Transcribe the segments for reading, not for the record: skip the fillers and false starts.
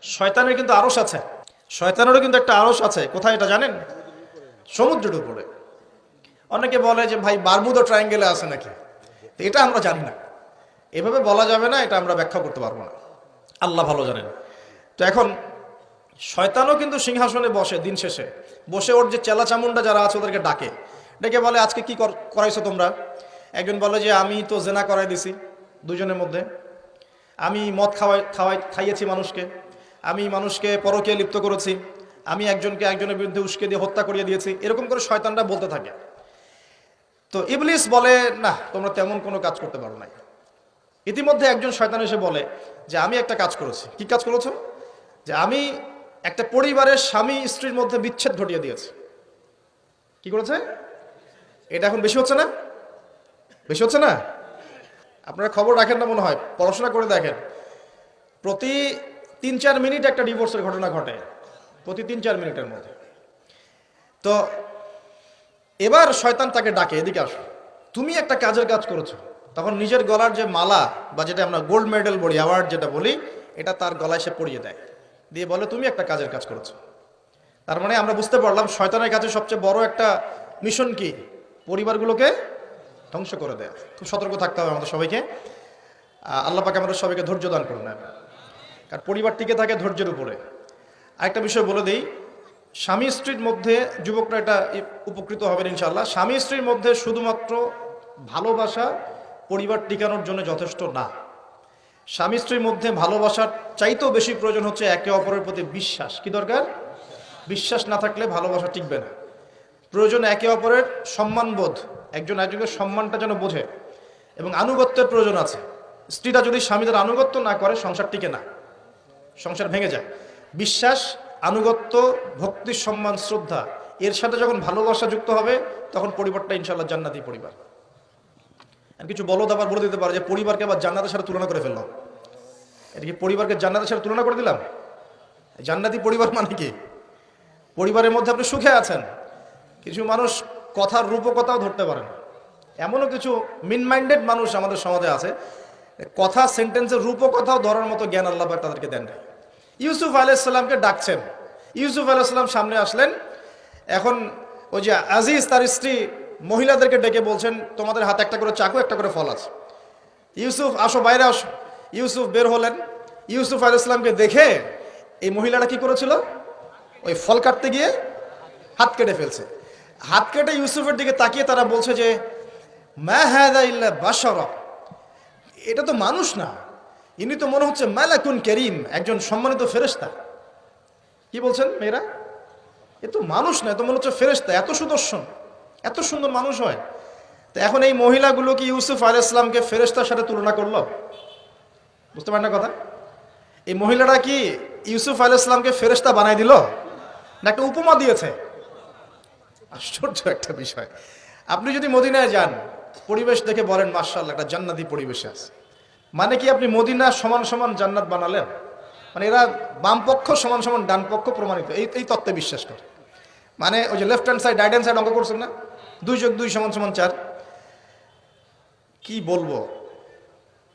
শয়তানের কিন্তু আরশ আছে, শয়তানেরও কিন্তু একটা আরশ আছে। কোথায় এটা জানেন? সমুদ্রের উপরে। অনেকে বলে যে ভাই বারমুদা ট্রায়াঙ্গেলে আছে নাকি, তো এটা আমরা জানি না, এভাবে বলা যাবে না, এটা আমরা ব্যাখ্যা করতে পারবো না, আল্লাহ ভালো জানেন। তো এখন শয়তানও কিন্তু সিংহাসনে বসে, দিন শেষে বসে ওর যে চেলা চামুন্ডা যারা আছে ওদেরকে ডাকে, ডেকে বলে আজকে কি করাইছো তোমরা? একজন বলে যে আমি তো জেনা করাই দিছি দুজনের মধ্যে, আমি মদ খাইয়েছি মানুষকে, আমি মানুষকে পরকীয়ায় লিপ্ত করেছি, আমি একজনকে একজনের বিরুদ্ধে উস্কে দিয়ে হত্যা করিয়ে দিয়েছি, এরকম করে শয়তানরা বলতে থাকে। তো ইবলিস বলে না, তোমরা তেমন কোনো কাজ করতে পারো নাই। ইতিমধ্যে একজন শয়তান এসে বলে যে আমি একটা কাজ করেছি। কি কাজ করেছো? যে আমি একটা পরিবারের স্বামী স্ত্রীর মধ্যে বিচ্ছেদ ঘটিয়ে দিয়েছি। কি করেছে? এটা এখন বেশি হচ্ছে না? বেশি হচ্ছে না? আপনারা খবর রাখেন না মনে হয়, পড়াশোনা করে দেখেন, প্রতি 3-4 মিনিট একটা ডিভোর্সের ঘটনা ঘটে, প্রতি 3-4 মিনিটের মধ্যে। তো এবার শয়তান তাকে ডাকে, এদিকে আসো, তুমি একটা কাজের কাজ করেছো। তখন নিজের গলার যে মালা বা যেটা আমরা গোল্ড মেডেল বলি, অ্যাওয়ার্ড যেটা বলি, এটা তার গলায় সে পরিয়ে দেয়, দিয়ে বলে তুমি একটা কাজের কাজ করেছো। তার মানে আমরা বুঝতে পারলাম শয়তানের কাছে সবচেয়ে বড় একটা মিশন কি? পরিবারগুলোকে ধ্বংস করে দেয়। খুব সতর্ক থাকতে হবে আমাদের সবাইকে। আল্লাহ পাক আমাদের সবাইকে ধৈর্য দান করুন। কারণ পরিবার টিকে থাকে ধৈর্যের উপরে। আরেকটা বিষয় বলে দিই, স্বামী স্ত্রীর মধ্যে, যুবকরা এটা উপকৃত হবেন ইনশাআল্লাহ, স্বামী স্ত্রীর মধ্যে শুধুমাত্র ভালোবাসা পরিবার টিকানোর জন্য যথেষ্ট না। স্বামী স্ত্রীর মধ্যে ভালোবাসার চাইতেও বেশি প্রয়োজন হচ্ছে একে অপরের প্রতি বিশ্বাস। কি দরকার? বিশ্বাস না থাকলে ভালোবাসা টিকবে না। প্রয়োজন একে অপরের সম্মানবোধ, একজন একজনের সম্মানটা যেন বোঝে, এবং আনুগত্যের প্রয়োজন আছে। স্ত্রীরা যদি স্বামীদের আনুগত্য না করে সংসার টিকে না, সংসার ভেঙে যায়। বিশ্বাস, আনুগত্য, ভক্তি, সম্মান, শ্রদ্ধা, এর সাথে যখন ভালোবাসা যুক্ত হবে তখন পরিবারটা ইনশাআল্লাহ জান্নাতি পরিবার। আর কিছু বলদ আবার বলে দিতে পারে যে পরিবারকে আবার জান্নাতের সাথে তুলনা করে ফেললাম। এটা কি পরিবারকে জান্নাতের সাথে তুলনা করে দিলাম? জান্নাতি পরিবার মানে কি? পরিবারের মধ্যে আপনি সুখে আছেন, কিছু মানুষ কথার রূপকথাও ধরতে পারেন। এমনও কিছু মিন মাইন্ডেড মানুষ আমাদের সমাজে আছে, কথা সেন্টেন্সের রূপকথাও ধরার মতো জ্ঞান আল্লাহ পাক তাদেরকে দেন নাই। ইউসুফ আলাইহিস সালামকে ডাকছেন, ইউসুফ আলাইহিস সালাম সামনে আসলেন। এখন ওই যে আজিজ তার স্ত্রী মহিলাদেরকে ডেকে বলছেন তোমাদের হাতে একটা করে চাকু, একটা করে ফল আছে, ইউসুফ আসো, বাইরে আসো। ইউসুফ বের হলেন। ইউসুফ আলাইহিস সালামকে দেখে এই মহিলাটা কি করেছিল? ওই ফল কাটতে গিয়ে হাত কেটে ফেলছে। হাত কেটে ইউসুফের দিকে তাকিয়ে তারা বলছে যে মা হাযা ইল্লা বাশারা, এটা তো মানুষ না, ইনি তো মনে হচ্ছে মালাকুন কারীম, একজন সম্মানিত ফেরেশতা। কি বলছেন মেয়েরা? এ তো মানুষ না, এ তো মনে হচ্ছে ফেরেশতা, এত সুদর্শন, এত সুন্দর মানুষ হয়। তো এখন এই মহিলাগুলো কি ইউসুফ আলাইহিস সালামকে ফেরেশতার সাথে তুলনা করলো? বুঝতে পারেন না কথা? এই মহিলাটা কি ইউসুফ আলাইহিস সালামকে ফেরেশতা বানাই দিল, না একটা উপমা দিয়েছে? আশ্চর্য একটা বিষয়। আপনি যদি মদিনায় যান, পরিবেশ দেখে বলেন মাশাআল্লাহ একটা জান্নাতি পরিবেশ আছে, মানে কি আপনি মদিনা সমান সমান জান্নাত বানালেন? মানে এরা বাম পক্ষ সমান সমান ডান পক্ষ প্রমাণিত, এই তত্ত্বে বিশ্বাস করে। মানে ওই যে left hand side right hand side অঙ্ক করছেন না, 2+2 = 4। কি বলবো,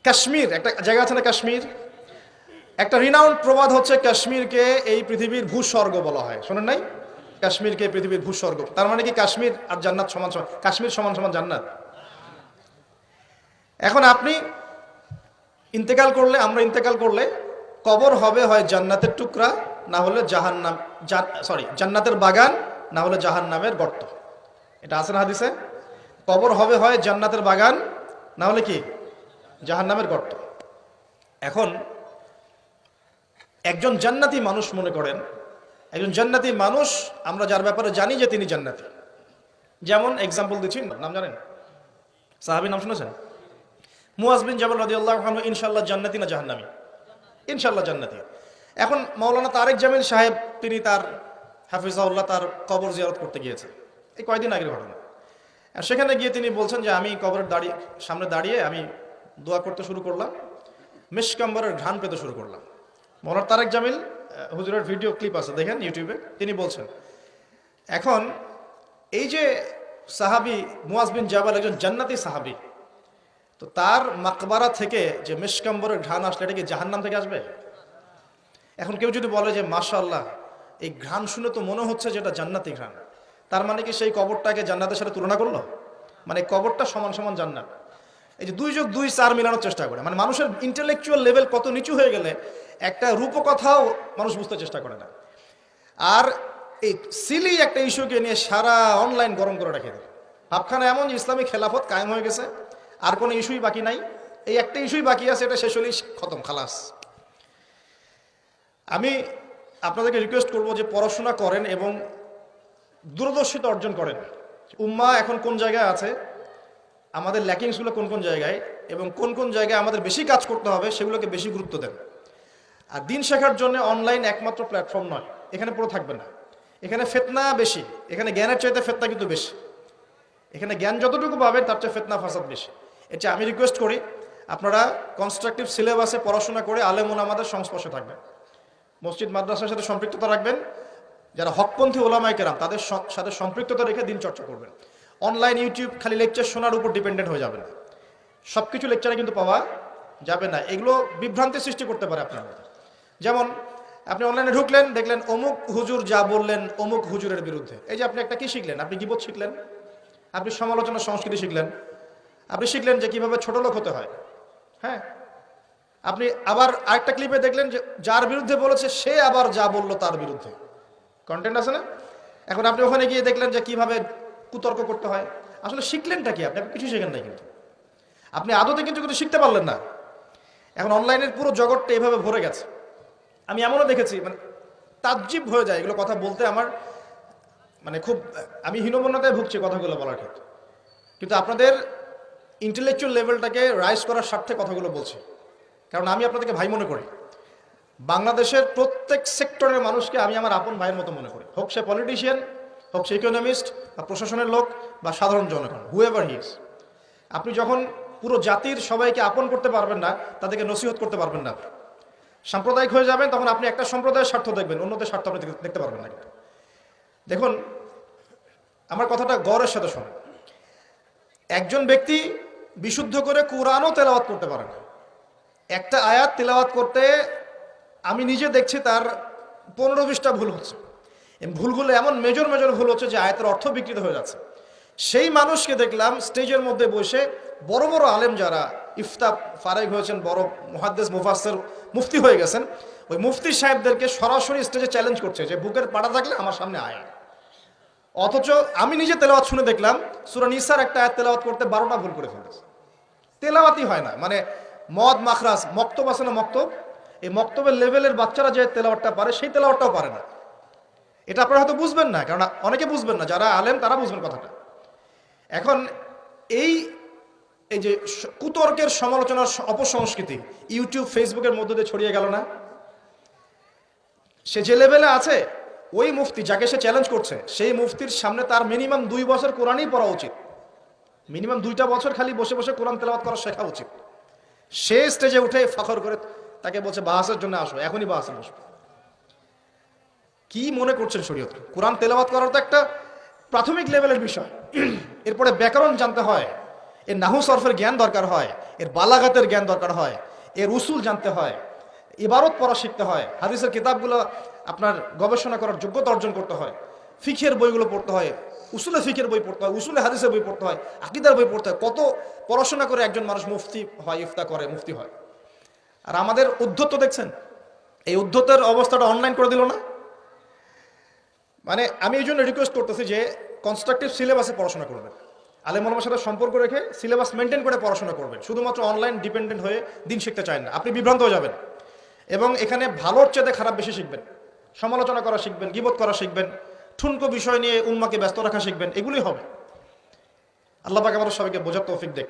কাশ্মীর একটা জায়গা আছে না, কাশ্মীর একটা রিনাউন্ড প্রবাদ হচ্ছে কাশ্মীরকে এই পৃথিবীর ভূস্বর্গ বলা হয়, শোনেন নাই? কাশ্মীরকে পৃথিবীর ভূস্বর্গ, তার মানে কি কাশ্মীর আর জান্নাত সমান সমান? কাশ্মীর সমান সমান জান্নাত? এখন আপনি ইন্তেকাল করলে, আমরা ইন্তেকাল করলে কবর হবে হয় জান্নাতের টুকরা, না হলে জাহান্নাম, জান্নাতের বাগান, না হলে জাহান্নামের গর্ত। এটা আছে না হাদিসে? কবর হবে হয় জান্নাতের বাগান, না হলে কি জাহান্নামের গর্ত। এখন একজন জান্নাতি মানুষ, মনে করেন একজন জান্নাতি মানুষ, আমরা যার ব্যাপারে জানি যে তিনি জান্নাতি, যেমন এক্সাম্পল দিচ্ছি, নাম জানেন? সাহাবী নাম শুনেছেন? মুআজ বিন জাবাল রাদিয়াল্লাহু আনহু ইনশাআল্লাহ জান্নাতি না জাহান্নামী? ইনশাআল্লাহ জান্নাতি। এখন মাওলানা তারেক জামিল সাহেব, তিনি তার হাফিজাহুল্লাহ তার কবর জিয়ারত করতে গিয়েছে, এই কয়েকদিন আগের ঘটনা। আর সেখানে গিয়ে তিনি বলছেন যে আমি কবরের সামনে দাঁড়িয়ে আমি দোয়া করতে শুরু করলাম, মিশকাম্বরের ঘ্রাণ পেতে শুরু করলাম। মাওলানা তারেক জামিল হুজুরের ভিডিও ক্লিপ আছে, দেখেন ইউটিউবে, তিনি বলছেন এখন এই যে সাহাবী মুআজ বিন জাবাল একজন জান্নাতি সাহাবী, তো তার মাকবারা থেকে যে মিশকাম্বরের ঘ্রাণ আসলে এটা কি জাহান্নাম থেকে আসবে? এখন কেউ যদি বলে যে মাশাআল্লাহ, এই ঘ্রাণ শুনে তো মনে হচ্ছে যে এটা জান্নাতি ঘ্রাণ, তার মানে কি সেই কবরটাকে জান্নাতের সাথে তুলনা করলো? মানে কবরটা সমান সমান জান্নাত। এই যে 2 যোগ 2 4 মেলানোর চেষ্টা করে, মানে মানুষের ইন্টেলেকচুয়াল লেভেল কত নিচু হয়ে গেলে একটা রূপকথাও মানুষ বুঝতে চেষ্টা করে না। আর এই সিলি একটা ইস্যুকে নিয়ে সারা অনলাইন গরম করে রেখে দেয়। ভাবখানা এমন যে ইসলামী খেলাফত কায়েম হয়ে গেছে, আর কোনো ইস্যুই বাকি নাই, এই একটা ইস্যুই বাকি আছে, এটা শেষ হলেই খতম, খালাস। আমি আপনাদেরকে রিকোয়েস্ট করব যে পড়াশোনা করেন এবং দূরদর্শিতা অর্জন করেন। উম্মাহ এখন কোন জায়গায় আছে, আমাদের ল্যাকিংসগুলো কোন কোন জায়গায়, এবং কোন কোন জায়গায় আমাদের বেশি কাজ করতে হবে সেগুলোকে বেশি গুরুত্ব দেন। আর দিন শেখার জন্য অনলাইন একমাত্র প্ল্যাটফর্ম নয়, এখানে পুরো থাকবেন না। এখানে ফিতনা বেশি, এখানে জ্ঞানের চাইতে ফিতনা কিন্তু বেশি। এখানে জ্ঞান যতটুকু পাবেন তার চেয়ে ফিতনা ফাসাদ বেশি। এটা আমি রিকোয়েস্ট করি আপনারা কনস্ট্রাকটিভ সিলেবাসে পড়াশোনা করে আলেম ওলামাদের সংস্পর্শে থাকবেন, মসজিদ মাদ্রাসার সাথে সম্পৃক্ততা রাখবেন, যারা হকপন্থী ওলামায়ে কেরাম তাদের সাথে সম্পৃক্ততা রেখে দিন চর্চা করবেন। অনলাইন ইউটিউব খালি লেকচার শোনার উপর ডিপেন্ডেন্ট হয়ে যাবেন, সব কিছু লেকচারে কিন্তু পাওয়া যাবে না। এগুলো বিভ্রান্তি সৃষ্টি করতে পারে আপনার মধ্যে। যেমন আপনি অনলাইনে ঢুকলেন, দেখলেন অমুক হুজুর যা বললেন অমুক হুজুরের বিরুদ্ধে। এই যে আপনি একটা কি শিখলেন? আপনি গীবত শিখলেন, আপনি সমালোচনা সংস্কৃতি শিখলেন, আপনি শিখলেন যে কিভাবে ছোট লোক হতে হয়। হ্যাঁ, আপনি আবার আরেকটা ক্লিপে দেখলেন যে যার বিরুদ্ধে বলেছে সে আবার যা বললো তার বিরুদ্ধে কন্টেন্ট আছে না। এখন আপনি ওখানে গিয়ে দেখলেন যে কিভাবে কুতর্ক করতে হয়। আসলে শিখলেনটা কি? আপনি কিছু শিখেন নাই, কিন্তু আপনি আদতে কিন্তু শিখতে পারলেন না। এখন অনলাইনের পুরো জগৎটা এভাবে ভরে গেছে। আমি এমনও দেখেছি, মানে তাজ্জিব হয়ে যায় এগুলো কথা বলতে, আমার মানে খুব, আমি হীনমন্যতায় ভুগছি কথাগুলো বলার ক্ষেত্রে, কিন্তু আপনাদের ইন্টেলেকচুয়াল লেভেলটাকে রাইজ করার স্বার্থে কথাগুলো বলছি। কারণ আমি আপনাদেরকে ভাই মনে করি। বাংলাদেশের প্রত্যেক সেক্টরের মানুষকে আমি আমার আপন ভাইয়ের মতো মনে করি, হোক সে পলিটিশিয়ান, হোক সে ইকোনমিস্ট বা প্রশাসনের লোক বা সাধারণ জনগণ, হুএভার হি ইজ। আপনি যখন পুরো জাতির সবাইকে আপন করতে পারবেন না, তাদেরকে নসিহত করতে পারবেন না, সাম্প্রদায়িক হয়ে যাবেন, তখন আপনি একটা সম্প্রদায়ের স্বার্থ দেখবেন, অন্যদের স্বার্থ আপনি দেখতে পারবেন না। কিন্তু দেখুন, আমার কথাটা গৌরবের সাথে শোনেন। একজন ব্যক্তি বিশুদ্ধ করে কোরআনও তেলাওয়াত করতে পারে না। একটা আয়াত তেলাওয়াত করতে আমি নিজে দেখছি তার 15-20টা ভুল হচ্ছে। এই ভুলগুলো এমন মেজর মেজর ভুল হচ্ছে যে আয়াতের অর্থ বিকৃত হয়ে যাচ্ছে। সেই মানুষকে দেখলাম স্টেজের মধ্যে বসে বড় বড় আলেম যারা ইফতা ফারেক হয়েছেন, বড় মুহাদ্দিস মুফাসসির মুফতি হয়ে গেছেন, ওই মুফতি সাহেবদেরকে সরাসরি স্টেজে চ্যালেঞ্জ করছে যে বুকের পাড়া থাকলে আমার সামনে আয়। অথচ আমি নিজে তেলাওয়াত শুনে দেখলাম সূরা নিসার একটা আয়াত তেলাওয়াত করতে 12টা ভুল করে ফেলেছে। তেলাওয়াতই হয় না, মানে মদ মাখরাজ মক্তব আছে না, মক্তব, এই মক্তবের লেভেলের বাচ্চারা যে তেলাওয়াতটা পারে সেই তেলাওয়াতটাও পারে না। এটা আপনারা হয়তো বুঝবেন না, কারণ অনেকে বুঝবেন না, যারা আলেম তারা বুঝবেন কথাটা। এখন এই যে কুতর্কের সমালোচনার অপসংস্কৃতি ইউটিউব ফেসবুকের মধ্যে দিয়ে ছড়িয়ে গেল না, সে যে লেভেলে আছে, ওই মুফতি যাকে সে চ্যালেঞ্জ করছে সেই মুফতির সামনে তার মিনিমাম 2 বছর কোরআনই পড়া উচিত, মিনিমাম 2টা বছর খালি বসে বসে কোরআন তেলাওয়াত করা শেখা উচিত। সে স্টেজে উঠে ফখর করে তাকে বলছে বাহাসের জন্য আসো, এখনই বাহাসে বসবে। কি মনে করছেন শরীয়ত? কোরআন তেলাওয়াত করার তো একটা প্রাথমিক লেভেলের বিষয়, এরপরে ব্যাকরণ জানতে হয়, এর নাহু সরফের জ্ঞান দরকার হয়, এর বালাগাতের জ্ঞান দরকার হয়, এর উসুল জানতে হয়, ইবারত পড়া শিখতে হয়, হাদিসের কিতাবগুলো আপনার গবেষণা করার যোগ্যতা অর্জন করতে হয়, ফিকের বইগুলো পড়তে হয়, উসুলে ফিকের বই পড়তে হয়, উসুলে হাদিসের বই পড়তে হয়, আকীদার বই পড়তে হয়। কত পড়াশোনা করে একজন মানুষ মুফতি হয়, ইফতা করে, মুফতি হয়। আর আমাদের উদ্ধত্ত দেখছেন, এই উদ্ধতের অবস্থাটা অনলাইন করে দিল না। মানে আমি এই জন্য রিকোয়েস্ট করতেছি যে কনস্ট্রাকটিভ সিলেবাসে পড়াশোনা করবেন, আলেম ওলামার সাথে সম্পর্ক রেখে সিলেবাস মেনটেন করে পড়াশোনা করবেন। শুধুমাত্র অনলাইন ডিপেন্ডেন্ট হয়ে দিন শিখতে চান না, আপনি বিভ্রান্ত হয়ে যাবেন। এবং এখানে ভালোর চেয়ে খারাপ বেশি শিখবেন, সমালোচনা করা শিখবেন, গীবত করা শিখবেন, ঠুনকো বিষয় নিয়ে উম্মাকে ব্যস্ত রাখা শিখবেন, এগুলি হবে। আল্লাহ পাক আমাদের সবাইকে বোঝার তৌফিক দেখ।